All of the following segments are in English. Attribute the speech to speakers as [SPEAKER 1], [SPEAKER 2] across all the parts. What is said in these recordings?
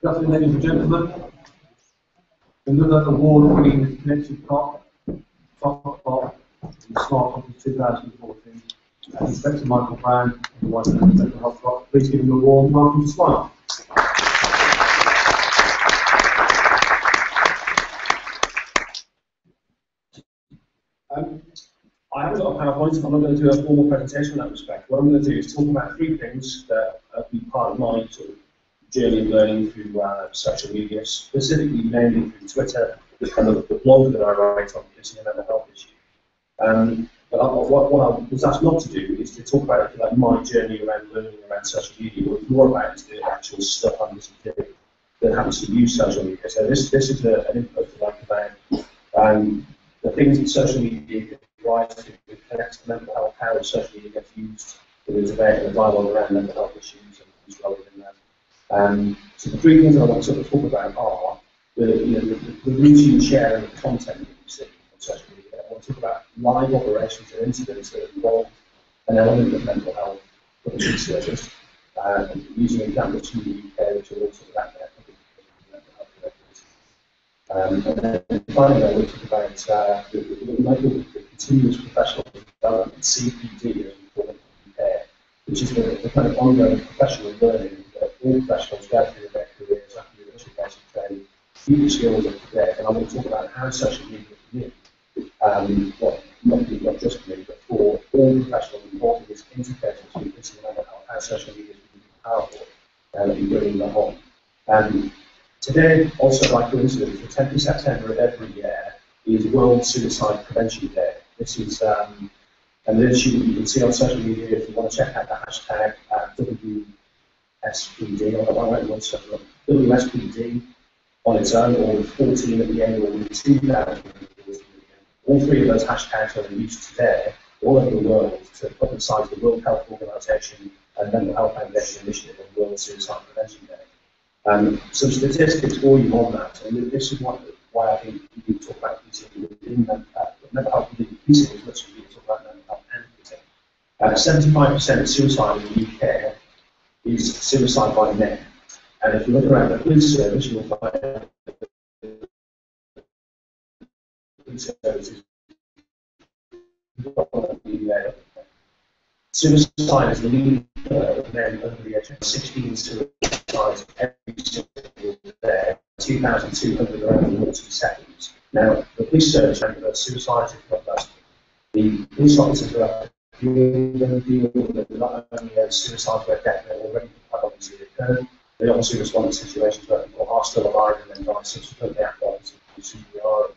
[SPEAKER 1] Good afternoon, ladies and gentlemen. Another award-winning connected top pop in Smart Conference 2014. Inspector Michael Brown, and Vice President of Health Rock. Please give him a warm welcome to Smart. I haven't got a PowerPoint, I'm not going to do a formal presentation in that respect. What I'm going to do is talk about three things that have been part of my sort of journey of learning through social media, specifically mainly through Twitter, the blog that I write on this mental health issue. But what I was asked not to do is to talk about like my journey around learning around social media. What it's more about is the actual stuff I'm doing that happens to use social media. So this is an input like about the things that social media provides to connect to mental health, how social media gets used in the debate and the dialogue around mental health issues and who's relevant in that. So the three things I want to sort of talk about are the routine sharing of content that you see on social media. I want to talk about live operations and incidents that involve an element of mental health for the researchers, using examples from the UK, which are also about their mental health activities. And then finally, I want to talk about the continuous professional development, CPD, as we call it in the UK, which is the kind of ongoing professional learning that all professionals go through in their careers after university basic training, keep the skills up to date. And I want to talk about how social media for me, not just for me, but for all professionals involved in this interface between this and mental health, how social media is really powerful in bringing that on. Today, also by coincidence, the 10th of September of every year is World Suicide Prevention Day. This is an issue that you can see on social media if you want to check out the hashtag WSPD, WSPD on its own, or 14 at the end, or 2014. All three of those hashtags are in use today all over the world to put inside the World Health Organization and Mental Health Foundation initiative on World Suicide Prevention Day. Some statistics for you on that, and this is why I think we need to talk about eating within mental health within eating as much as we talk about mental health and eating. 75% of suicide in the UK is suicide by men. And if you look around the police service, you'll find that the police service is suicide is the leading of men under the age of 16 suicides every single day, 2,200 around 40 seconds. Now, the police service found that suicides is not most. The police officers are deal with not only suicides where death may already have obviously occurred, they also respond to situations where people are still alive and then die subsequently after obviously CPR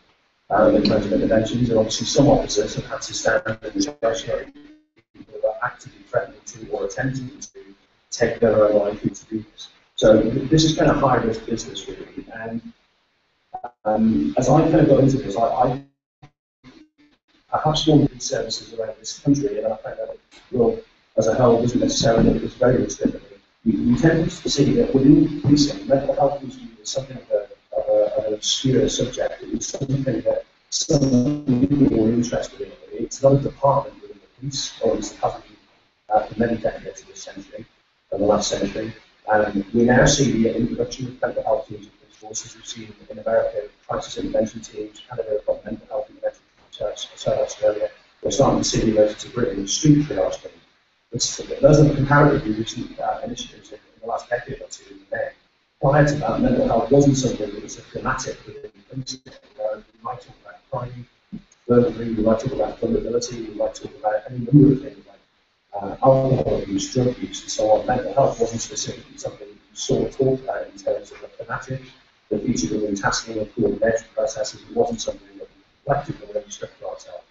[SPEAKER 1] and kinds of interventions. And obviously some officers have had to stand in the situation where people are actively threatening to or attempting to take their own life to do this. So this is kind of high risk business really. And as I kind of got into this, I have sworn to services around this country, and I find that the world as a whole isn't necessarily it's very restricted. We tend to see that within policing, mental health is viewed as something of an obscure subject. It's something that some people are interested in. It's not a department within the police, or at least it hasn't been for many decades of this century, of the last century. And we now see the introduction of mental health teams and police forces. We've seen in America crisis intervention teams, Canada have got mental health intervention teams, South Australia. We're starting to see the emergence of Britain street triage teams. Those are the comparatively recent initiatives in the last decade or two in there. Prior to that, mental health wasn't something that was a thematic within the country. We might talk about crime, burglary, we might talk about vulnerability, we might talk about any number of things like alcohol abuse, drug use, and so on. Mental health wasn't specifically something that you saw talked about in terms of a thematic that featured within tasking and coordination processes. It wasn't something that we reflected on when we structured ourselves.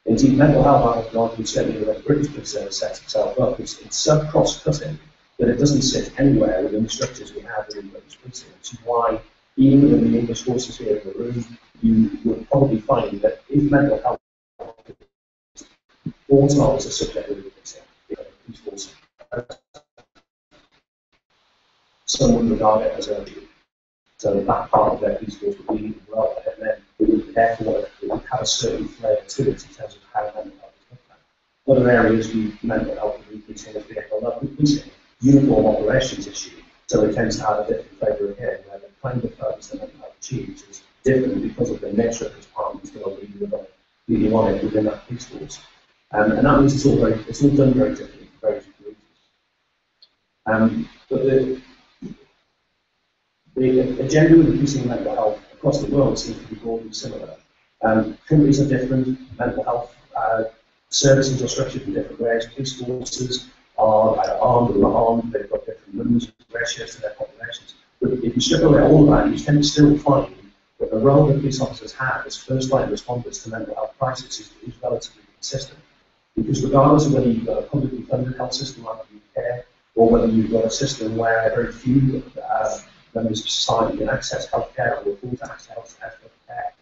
[SPEAKER 1] Indeed, mental health, I would argue, certainly when the British police service sets itself up, it's so cross-cutting that it doesn't sit anywhere within the structures we have within British policing, which is why, even within the English forces here in the room, you would probably find that if mental health is thought of as a subject within the police force, some would regard it as a so that part of their police force would be well, and then it would therefore it would have a certain flair to it in terms of how mental health is looked at. Other areas mental health is being a local policing, uniform operations issue. So it tends to have a different flavour again, where the kind of purpose that mental health achieves is different because of the nature of the departments that are leading on it within that police force. And that means it's all done very differently for very different reasons. But the agenda of increasing mental health across the world seems to be broadly similar. Countries are different, mental health services are structured in different ways, police forces are either armed or not armed, they've got different numbers, ratios to their populations. But if you strip away all of that, you tend to still find that the role that police officers have as first-line responders to mental health crises is relatively consistent. Because regardless of whether you've got a publicly funded health system like the UK, or whether you've got a system where very few members of society can access healthcare or afford to access healthcare,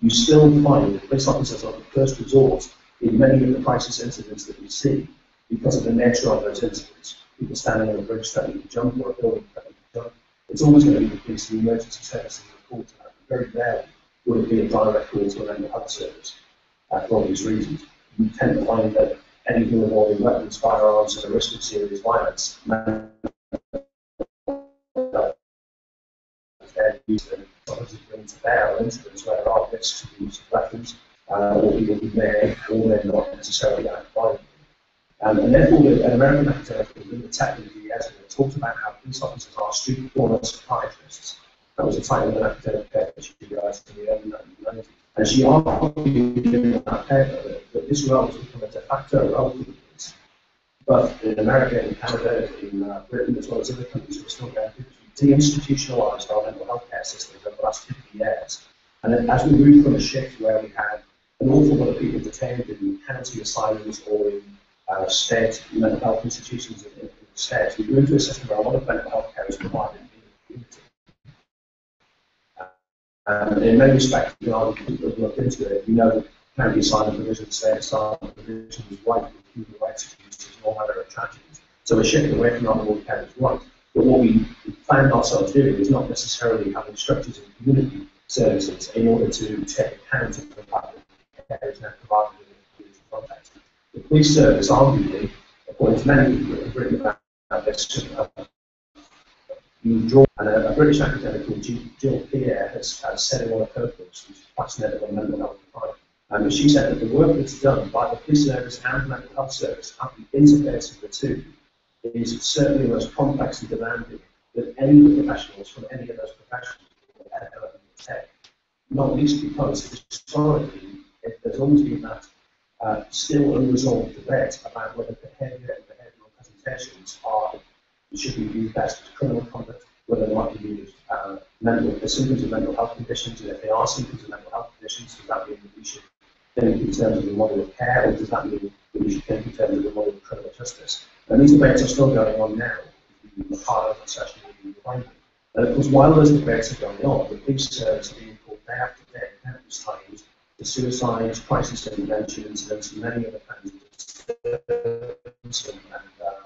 [SPEAKER 1] you still find that police officers are the first resort in many of the crisis incidents that we see because of the nature of those incidents. People standing on a bridge threatening to jump or a building threatening to jump. It's always going to be the police and the emergency services that call to that. Very rarely would it be a direct call to a mental health service for obvious reasons. You tend to find that anything involving weapons, firearms, and a risk of serious violence bring to bear on incidents where there are risks of use of weapons or people who may or may not necessarily act violently. And therefore, an American academic called Linda Technology talked about how police officers are street corner psychiatrists. That was the title of an academic paper that she wrote in the early 1990s. And she argued in that paper that this role has become a de facto role for the police. But in America, in Canada, in Britain, as well as other countries, we're still going to de-institutionalised our mental health care systems over the last 50 years. And then as we moved from a shift where we had an awful lot of people detained in county asylums or in state mental health institutions in the states, we moved to a system where a lot of mental health care is provided in the community. And in many respects, you know, people have looked into it. We know that county asylum provision, state asylum provision is right with human rights abuses and all manner of tragedies. So we're shifting away from that all care is right. But what we found ourselves doing is not necessarily having structures in community services in order to take account of the fact that care is now provided in a community context. The police service, arguably, according to many people who have written about this, you draw, and a British academic called Jill Pierre has said in one of her books, which is fascinating on mental health and crime, and she said that the work that's done by the police service and mental health service at the interface of the two is certainly the most complex and demanding that any of the professionals from any of those professions will ever take. Not least because historically, there's always been that still unresolved debate about whether behaviour and behavioural presentations should be viewed best as criminal conduct, whether they might be viewed as symptoms of mental health conditions, and if they are symptoms of mental health conditions, does that mean that we should think in terms of the model of care, or does that mean that we should think in terms of the model of criminal justice? And these debates are still going on now, the Parliament session will be behind them. And of course, while those debates are going on, the police service are being called day after day, countless times, the suicides, crisis intervention incidents, and many other kinds of disturbance and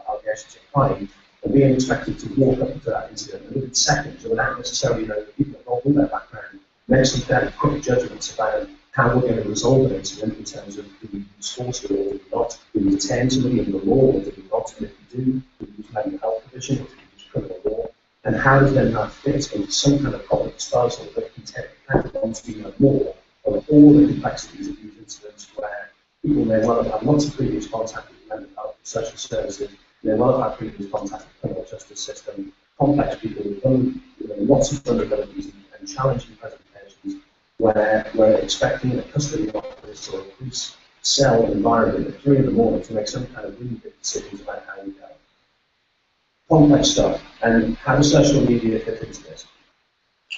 [SPEAKER 1] allegations of crime, are being expected to walk up to that incident and within seconds, without necessarily knowing the people involved in their background, make some fairly quick judgments about how we're going to resolve an incident in terms of do we use force or do we not, do we detain somebody in the law or do we not, and if we do we use mental health provision or do we use criminal law, and how does then that fit into some kind of public disposal that can take account once we know more of all the complexities of these incidents where people may well have had lots of previous contact with mental health and social services, may well have had previous contact with the criminal justice system, complex people with lots of vulnerabilities and challenging presentations, where we're expecting a custody office or a police cell environment at 3 in the morning to make some kind of really big decisions about how we go. Complex stuff. And how does social media fit into this?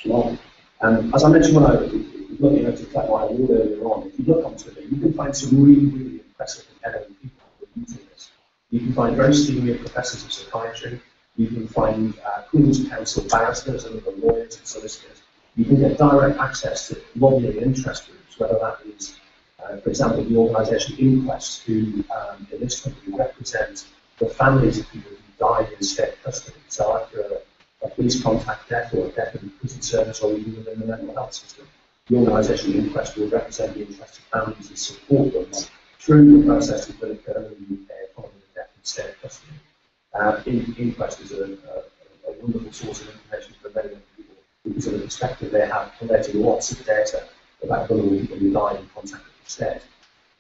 [SPEAKER 1] Well, as I mentioned when I was looking at the collect my award earlier on, if you look on Twitter, you can find some really, really impressive and elegant people who are using this. You can find very senior professors of psychiatry. You can find Queen's Counsel barristers and other lawyers and solicitors. You can get direct access to lobbying interest groups, whether that is, for example, the organisation Inquest, who in this country represent the families of people who died in state custody. So after a police contact death or a death in the prison service or even within the mental health system, the organisation Inquest will represent the interests of families and support them through the processes that occur in the UK following the death in state custody. Inquest is a a wonderful source of information for many people because of the perspective they have collecting lots of data about vulnerable people who died in contact with the state.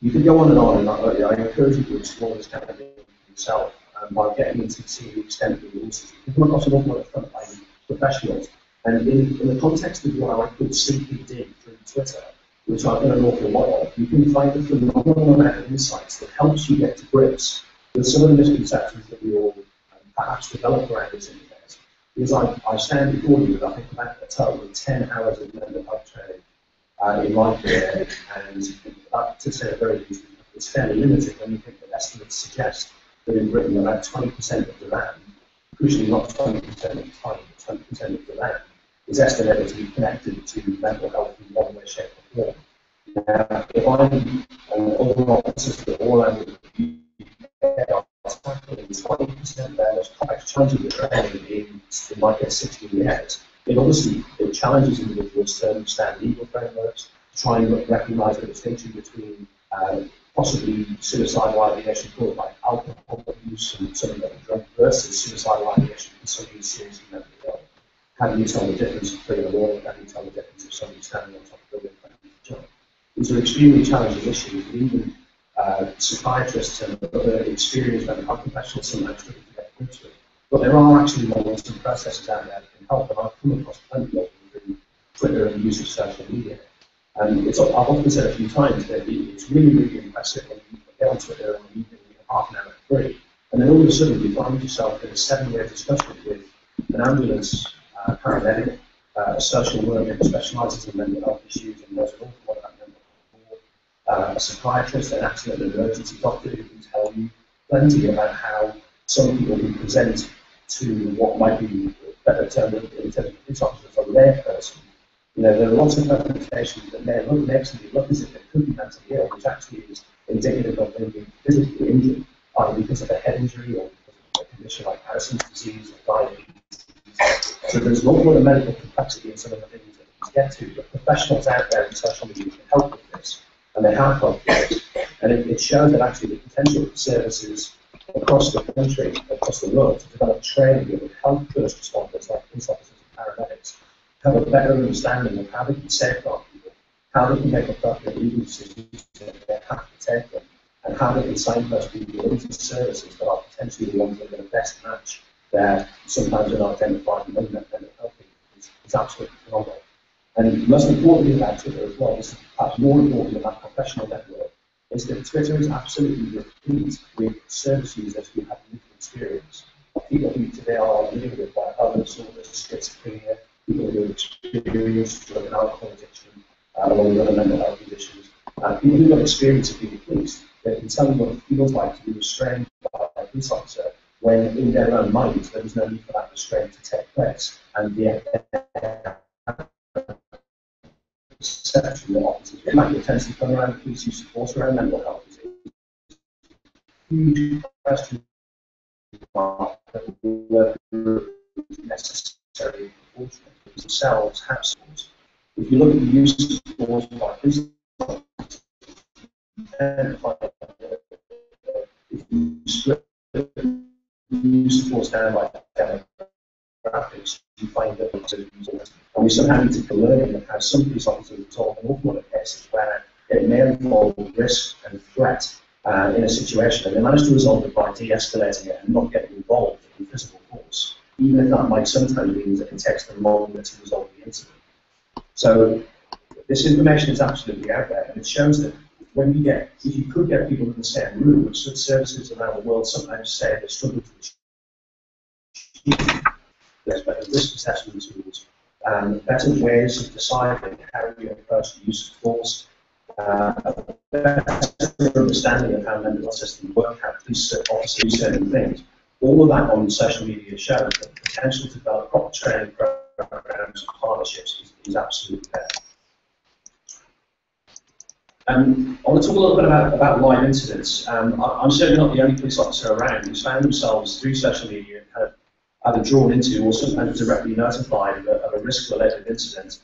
[SPEAKER 1] You could go on, and I encourage you to explore this kind of thing yourself by getting into seeing the extent of the resources. You come across an awful lot of frontline professionals, and in the context of what I call CPD through Twitter, which I've done an awful lot of, you can find a phenomenal amount of insights that helps you get to grips with some of the misconceptions that we all perhaps develop around this interface. Because I stand before you with, I think, about a total of 10 hours of mental health training in my career, and that, to say the very least, it's fairly limited when you think that estimates suggest that in Britain about 20% of the land, crucially not 20% of the time, but 20% of the land, is estimated to be connected to mental health in one way, shape or form. Now, if I'm an overall officer all over the UK, tackling 20% there, there's complex challenges of training in my case 16 years. It challenges individuals to understand legal frameworks, to try and recognise the distinction between possibly suicidal ideation caused by alcohol use and somebody getting drunk versus suicidal ideation from somebody who's seriously mentally ill. How do you tell the difference of 3 in the morning? How do you tell the difference of somebody standing on top of the building planning to jump? These are extremely challenging issues, and even psychiatrists and other experienced mental health professionals sometimes struggle to get grips with. But there are actually more some processes out there that can help, and I've come across plenty of them through Twitter and the use of social media. And I've often said a few times that it's really, really impressive when you get on Twitter and you get half an hour free, and then all of a sudden you find yourself in a 7-way discussion with an ambulance paramedic, a social worker who specialises in mental health issues and knows an awful lot about mental health, a psychiatrist, an accident and emergency doctor who can tell you plenty about how some people who present to what might be better termed in terms of police officers, a lay person. You know, there are lots of representations that may look as if they could be mentally ill, which actually is indicative of them being physically injured, either because of a head injury or because of a condition like Parkinson's disease or diabetes. So there's a lot of medical complexity in some of the things that we get to, but professionals out there in social media can help with this, and they have helped with this. And it shows that actually the potential for services across the country, across the world, to develop training that would help first responders like police officers and paramedics have a better understanding of how they can safeguard people, how they can make appropriate legal decisions if they have to take them, and how they can signpost people into services that are potentially the ones that are going to best match their sometimes unidentified and unmet mental health needs is absolutely phenomenal. And most importantly about Twitter as well, this is perhaps more important than that professional network, is that Twitter is absolutely replete with service users who have lived experience. People who today are living with bipolar disorder, schizophrenia, people who have experienced drug and alcohol addiction, along with other mental health conditions, people who have experience of being policed. They can tell you what it feels like to be restrained by a police officer when in their own minds there was no need for that restraint to take place. And the perception that officers might tends to come around the police use of force around mental health is a huge question mark that whether it's necessary proportionate because themselves have force. If you look at the use of force by police officers, if you split the use of force down by demographics, you find that and we somehow need to learn how some police officers talk an awful lot of cases where it may involve risk and threat in a situation, and they manage to resolve it by de-escalating it and not getting involved in physical force, even if that might sometimes mean that it takes them longer to resolve the incident. So this information is absolutely out there, and it shows that when you get, if you could get people in the same room, which services around the world sometimes say they struggle to achieve, there's better risk assessment tools, better ways of deciding how you approach the use of force, better understanding of how mental health systems work, how police officers do certain things. All of that on social media shows that the potential to develop proper training programs and partnerships is absolutely there. I want to talk a little bit about live incidents. I'm certainly not the only police officer around who's found themselves through social media kind of either drawn into or sometimes directly notified of a risk-related incident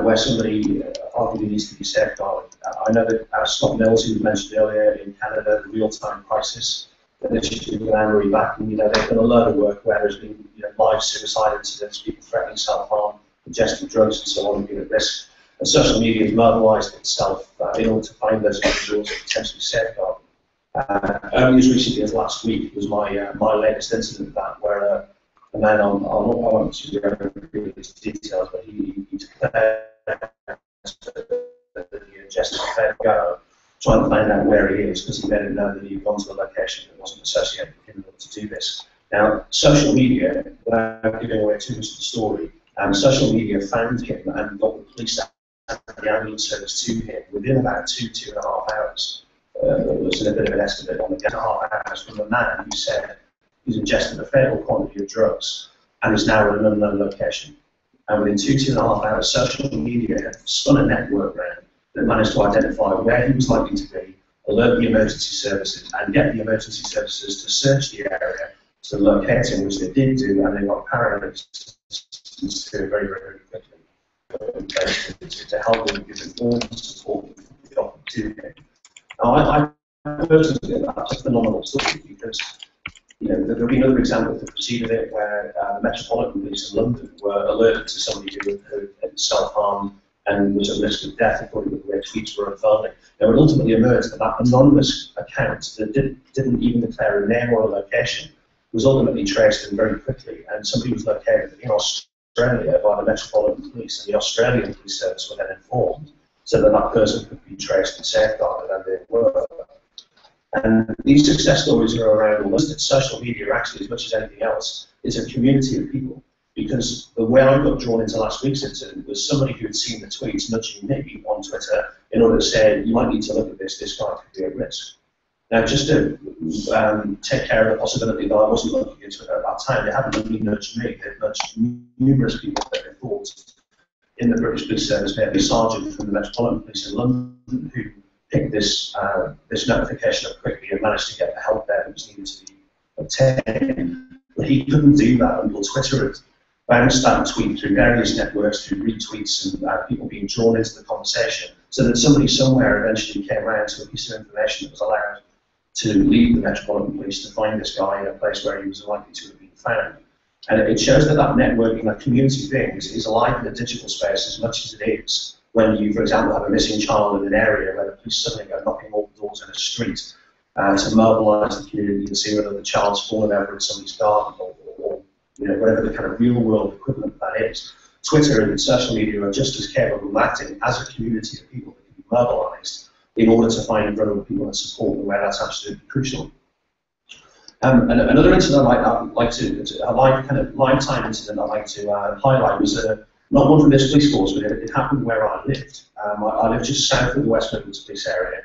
[SPEAKER 1] where somebody arguably needs to be safeguarded. I know that Scott Mills, who was mentioned earlier in Canada, the real-time crisis initiative with Anne-Marie Backen. You know, they've done a load of work where there's been, you know, live suicide incidents, people threatening self-harm, ingesting drugs and so on, being at risk. And social media has mobilised itself in order to find those individuals and potentially safeguard them. Only as recently as last week was my latest incident of that, where a man I won't go into details, but he declared that he ingested a fair go, trying to find out where he is, because he made it known that he'd gone to a location that wasn't associated with him in order to do this. Now, social media, without giving away too much of the story, social media found him and got the police and the ambulance service to him within about 2.5 hours. It was a bit of an estimate on the 2.5 hours from a man who said he's ingested a fair quantity of drugs and is now in an unknown location. And within 2.5 hours, social media had spun a network around that managed to identify where he was likely to be, alert the emergency services, and get the emergency services to search the area to locate him, which they did do, and they got paramedics to very, very quickly to help him give informed support to him. Now, I personally think that's a phenomenal story, because you know, there have been other examples that preceded it where the Metropolitan Police in London were alerted to somebody who had self-harmed and was at risk of death according to the way tweets were unfolding. Now, it ultimately emerged that that anonymous account that didn't even declare a name or a location was ultimately traced and very quickly, and somebody was located in Australia by the Metropolitan Police, and the Australian Police Service were then informed so that that person could be traced and safeguarded, and they were. And these success stories are around all this. Social media, actually, as much as anything else, is a community of people. Because the way I got drawn into last week's incident was somebody who had seen the tweets nudging me on Twitter in order to say, you might need to look at this guy could be at risk. Now, just to take care of the possibility that I wasn't looking into it at that time, they hadn't only nudged me, they'd nudged numerous people that they thought in the British Police Service, maybe a sergeant from the Metropolitan Police in London, who picked this notification up quickly and managed to get the help there that was needed to be obtained. But he couldn't do that until Twitter had bounced that tweet through various networks, through retweets and people being drawn into the conversation, so that somebody somewhere eventually came around to a piece of information that was allowed to lead the Metropolitan Police to find this guy in a place where he was unlikely to have been found. And it shows that that networking, that community thing is alive in the digital space as much as it is when you, for example, have a missing child in an area where the police suddenly go knocking all the doors in a street to mobilise the community and see whether the child's fallen over in somebody's garden or you know, whatever the kind of real-world equivalent of that is. Twitter and social media are just as capable of acting as a community of people that can be mobilised in order to find vulnerable people and support them where that's absolutely crucial. And another incident I'd like to a lifetime incident I'd like to highlight was not one from this police force, but it happened where I lived. I lived just south of the West Midlands police area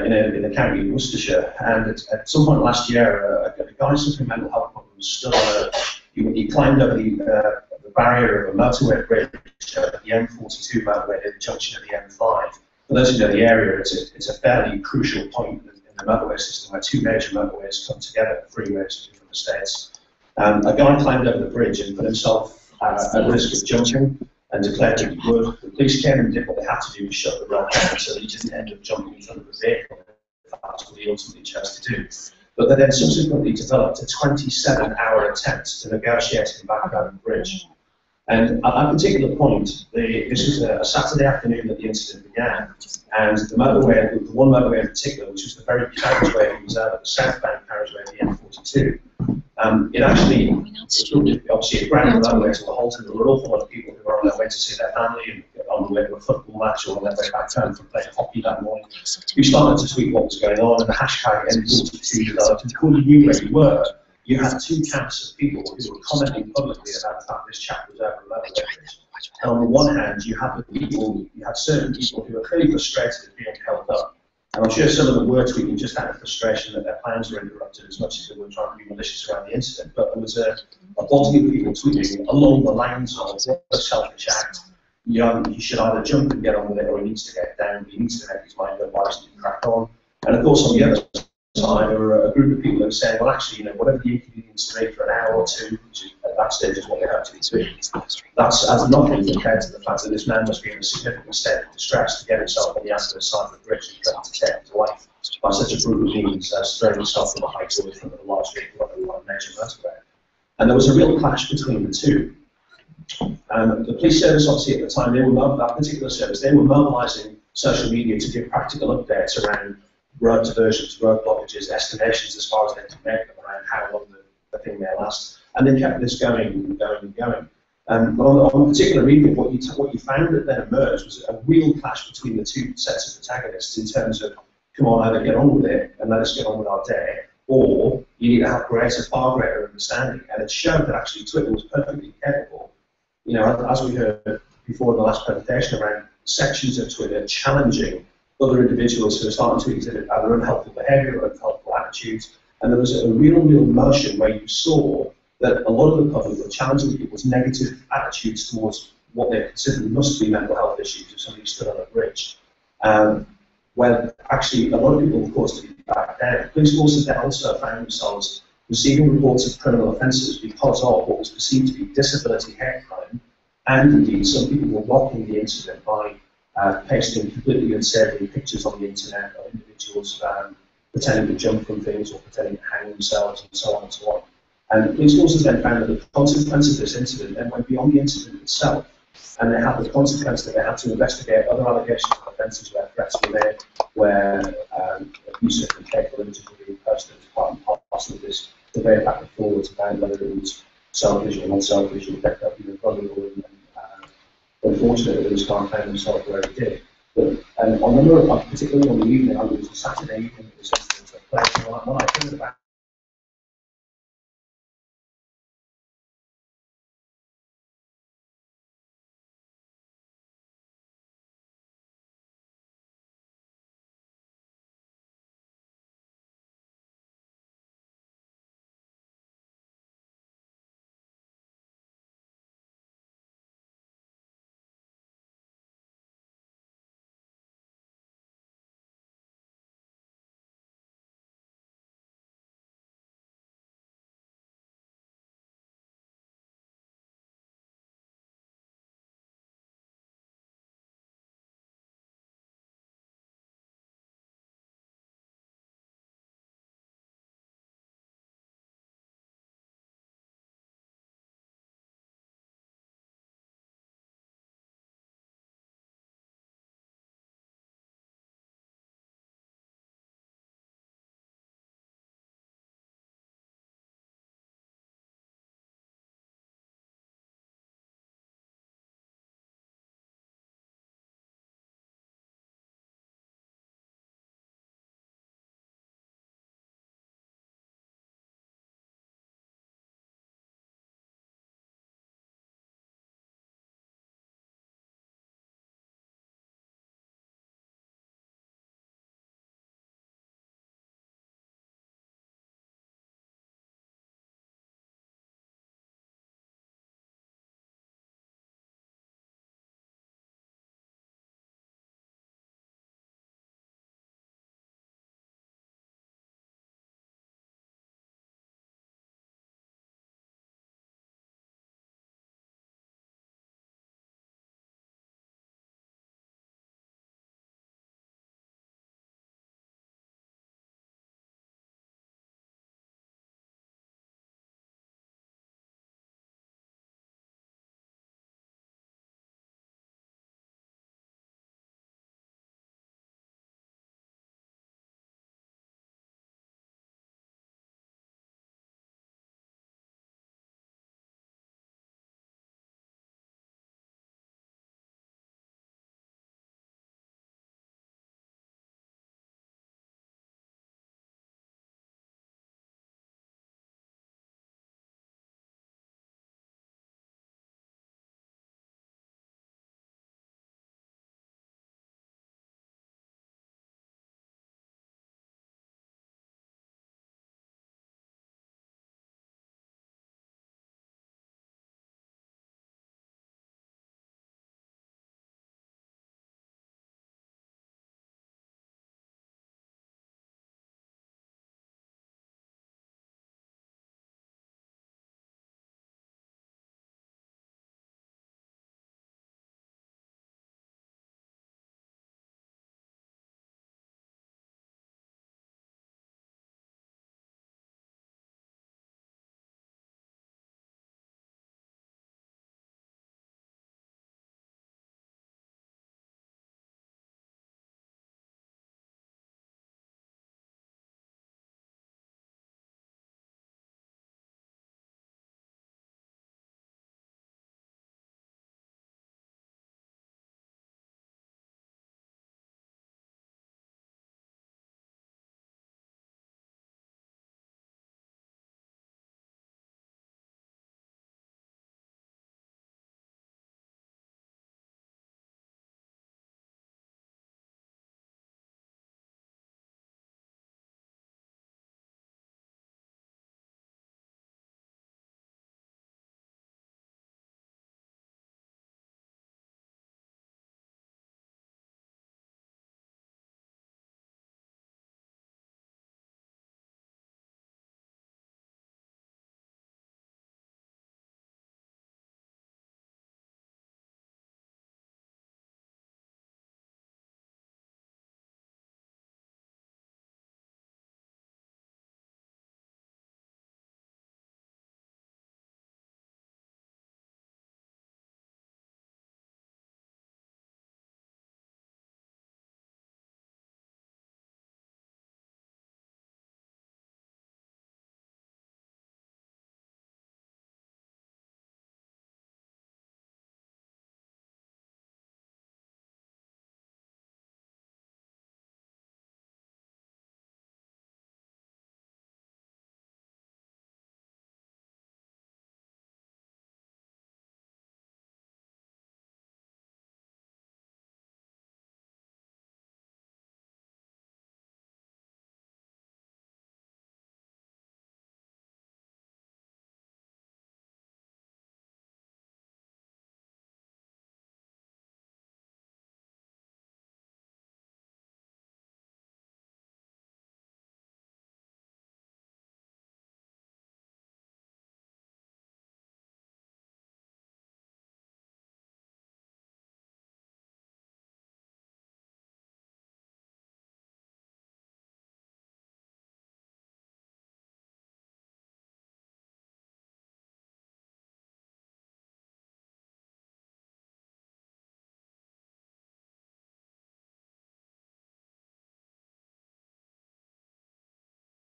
[SPEAKER 1] in the county of Worcestershire, and at some point last year, a guy suffering mental health problems stood on he climbed over the barrier of a motorway bridge at the M42 motorway at the junction of the M5. For those who know the area, it's a fairly crucial point in the motorway system where two major motorways come together, freeways from the states. A guy climbed over the bridge and put himself at risk of jumping and declared that he would. The police came and did what they had to do to shut the road down so that he didn't end up jumping in front of the vehicle. That's what he ultimately chose to do. But they then subsequently developed a 27-hour attempt to negotiate him back over the bridge. And at that particular point, this was a Saturday afternoon that the incident began, and the motorway, the one motorway in particular, which was the very carriageway he was over, the southbound carriageway of the M42, it actually, obviously, it ground the motorway to a halt, and there were an awful lot of people who were on their way to see their family, and on the way to a football match, or on their way back home from playing hockey that morning, who started to tweet what was going on, and the hashtag M42 developed, and before you knew where you were, you had two camps of people who were commenting publicly about the fact this chap was over the motorway bridge. And on the one hand, you had certain people who were clearly frustrated at being held up. And I'm sure some of them were tweeting just out of frustration that their plans were interrupted as much as they were trying to be malicious around the incident. But there was a body of people tweeting along the lines of a selfish act. He should either jump and get on with it, or he needs to get down, he needs to make his mind up, why doesn't he crack on? And of course, on the other side, there were a group of people who were saying, well, actually, whatever the inconvenience to me for an hour or two, which at that stage is what they had to be doing, that's as nothing compared to the fact that this man must be in a significant state of distress to get himself on the opposite side of the bridge and threaten to take his life. by such a brutal means as throwing himself from a height away from a large vehicle on a major motorway. And there was a real clash between the two. The police service, obviously, at the time, that particular service, they were mobilising social media to give practical updates around road diversions, road blockages, estimations as far as they could make them around how long the thing may last. And they kept this going and going and going. But on a particular evening, what you found that then emerged was a real clash between the two sets of protagonists in terms of, come on, either get on with it and let us get on with our day, or you need to have far greater understanding. And it showed that actually Twitter was perfectly capable, you know, as we heard before in the last presentation, around sections of Twitter challenging other individuals who are starting to exhibit either unhelpful behaviour or unhelpful attitudes. And there was a real motion where you saw that a lot of the public were challenging people's negative attitudes towards what they considered must be mental health issues if somebody stood on a bridge. Where actually a lot of people, of course, did back down. Police forces then also found themselves receiving reports of criminal offences because of what was perceived to be disability hate crime, and indeed some people were blocking the incident by pasting completely unsavoury pictures on the internet of individuals pretending to jump from things or pretending to hang themselves and so on and so on. And the police forces then found that the consequence of this incident then went beyond the incident itself, and they had the consequence that they had to investigate other allegations of offences where threats were made, where abusive and hateful images were being posted as part and parcel of this debate back and forwards about whether it was selfish or not selfish, or definitely vulnerable and unfortunate that this guy found himself where he did. But on the number, particularly on the evening, I was a Saturday evening that this incident took place, and when I heard about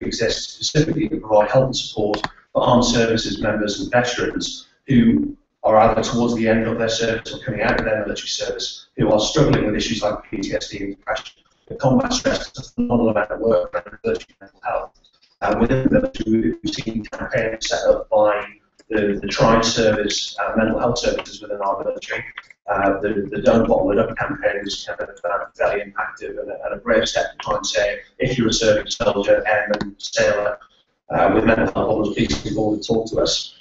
[SPEAKER 1] exist specifically to provide help and support for armed services members and veterans who are either towards the end of their service or coming out of their military service, who are struggling with issues like PTSD and depression. The combat stress is a phenomenal amount of work around military mental health. Within the military, we've seen campaigns set up by the Tribe Service, mental health services within our military. The Don't Bottle It Up campaign was kind of fairly impactful and a brave step to try and say, if you're a serving soldier, airman, sailor with mental health problems, please come forward and talk to us.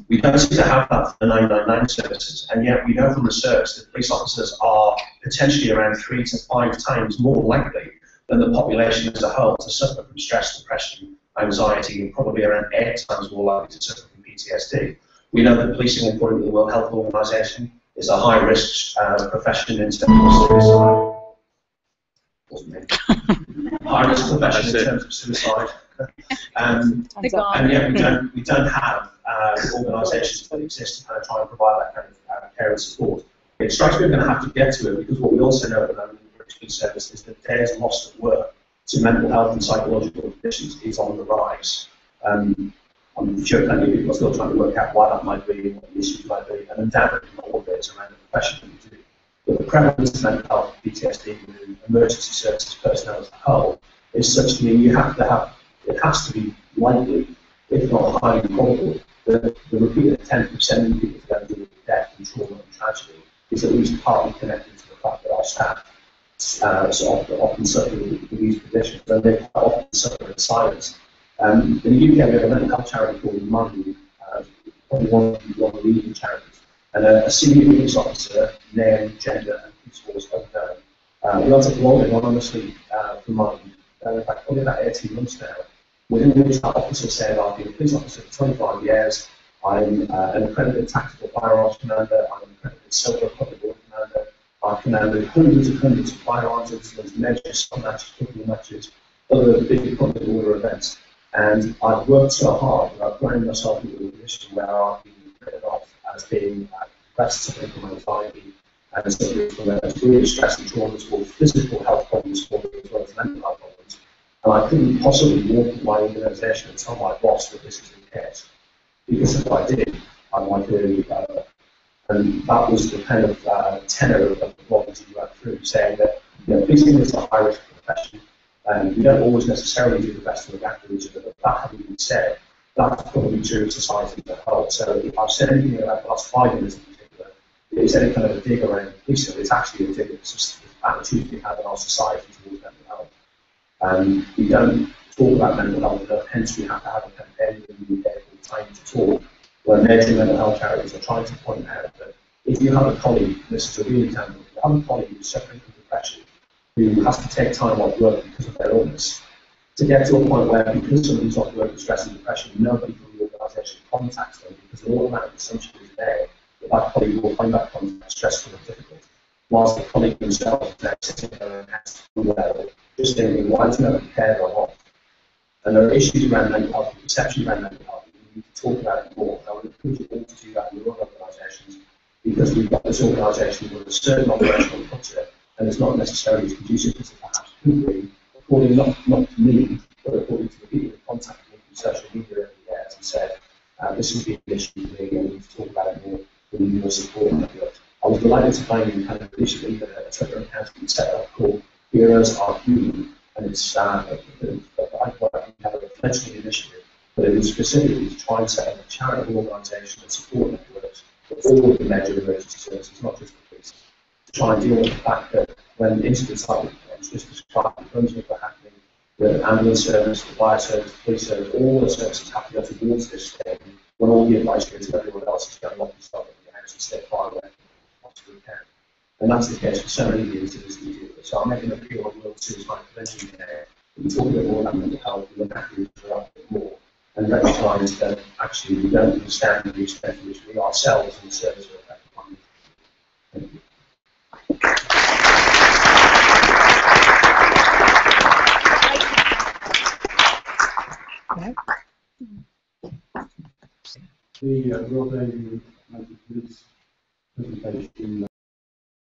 [SPEAKER 1] We don't seem to have that for the 999 services, and yet we know from research that police officers are potentially around 3 to 5 times more likely than the population as a whole to suffer from stress, depression, anxiety, and probably around 8 times more likely to suffer from PTSD. We know that policing, according to the World Health Organization, is a high-risk profession in terms of suicide. High-risk profession in terms of suicide. And yet we don't have organisations that exist to kind of try and provide that kind of care and support. It strikes me we're going to have to get to it, because what we also know about the British Police Service is that days lost at work to mental health and psychological conditions is on the rise. I'm sure plenty of people are still trying to work out why that might be, what the issues might be, and undoubtedly not all of it is around the profession that we do. But the prevalence of mental health, PTSD, within emergency services personnel as a whole is such to mean you have to have, it has to be likely, if not highly probable, that the repeated attempt of sending people to go through death and trauma and tragedy is at least partly connected to the fact that our staff often suffer with these conditions, and they often suffer in silence. In the UK, we have a mental health charity called Mind, probably one of the leading charities, and a senior police officer, name, gender, and police force unknown. We also blogging anonymously for Mind, in fact, probably about 18 months now, within which that officer said, I've been a police officer for 25 years, I'm an accredited tactical firearms commander, I'm an accredited silver public order commander, I've commanded hundreds of firearms incidents, measures, stun matches, football matches, other big public order events. And I've worked so hard that I've grown myself into a position where I've been written off as being depressed, suffering from anxiety, and suffering from a degree of stress and trauma for physical health problems for me as well as mental health problems. And I couldn't possibly walk into my organisation and tell my boss that this is the case. Because if I did, I might really and that was the kind of tenor of the blog that you went through, saying that policing is a high-risk profession. We don't always necessarily do the best to look after each other, but that having been said, that's probably true of society as a whole. So if I've said anything about the last 5 minutes in particular, it's any kind of a dig around policing, it's actually a dig at the attitude we have in our society towards mental health. We don't talk about mental health enough, hence we have to have a campaign in the UK called Time to Talk, where major mental health charities are trying to point out that if you have a colleague, this is a real example, if you have a colleague who's suffering from depression, who has to take time off work because of their illness, to get to a point where, because somebody's off work with stress and depression, nobody from the organisation contacts them, because the automatic assumption is there that that colleague will find that contact stressful and difficult, whilst the colleague themselves is there sitting there and unwell, just thinking, why does nobody care or not? And there are issues around mental health, perception around mental health, we need to talk about it more. I would encourage you all to do that in your own organisations, because we've got this organisation with a certain operational culture, and it's not necessarily as conducive as it perhaps could be, according not to me, but according to the people who contacted me from social media over the years and said, this would be an issue for me, and we need to talk about it more, we need more support. I was delighted to find you kind of initially a Twitter account that you set up called Heroes Are Human, and it's I have a fledgling initiative, but it is specifically to try and set up a charitable organisation and support networks for all of the major emergency services, not just the police, to try and deal with the fact that when incidents like just described in Brunswick are happening, the ambulance service, the fire service, the police service, all the services have to go towards this thing when all the advice goes to everyone else is going to lock yourself in your house and stay far away from what you can. And that's the case for so many years that we deal with. So I'm making an appeal on World Suicide Prevention Day. We talk a bit more about mental health, we look after each other a bit more, and recognise that actually we don't understand the extent to which we ourselves in the service are affected by mental health. Thank you.
[SPEAKER 2] The Royal Navy presentation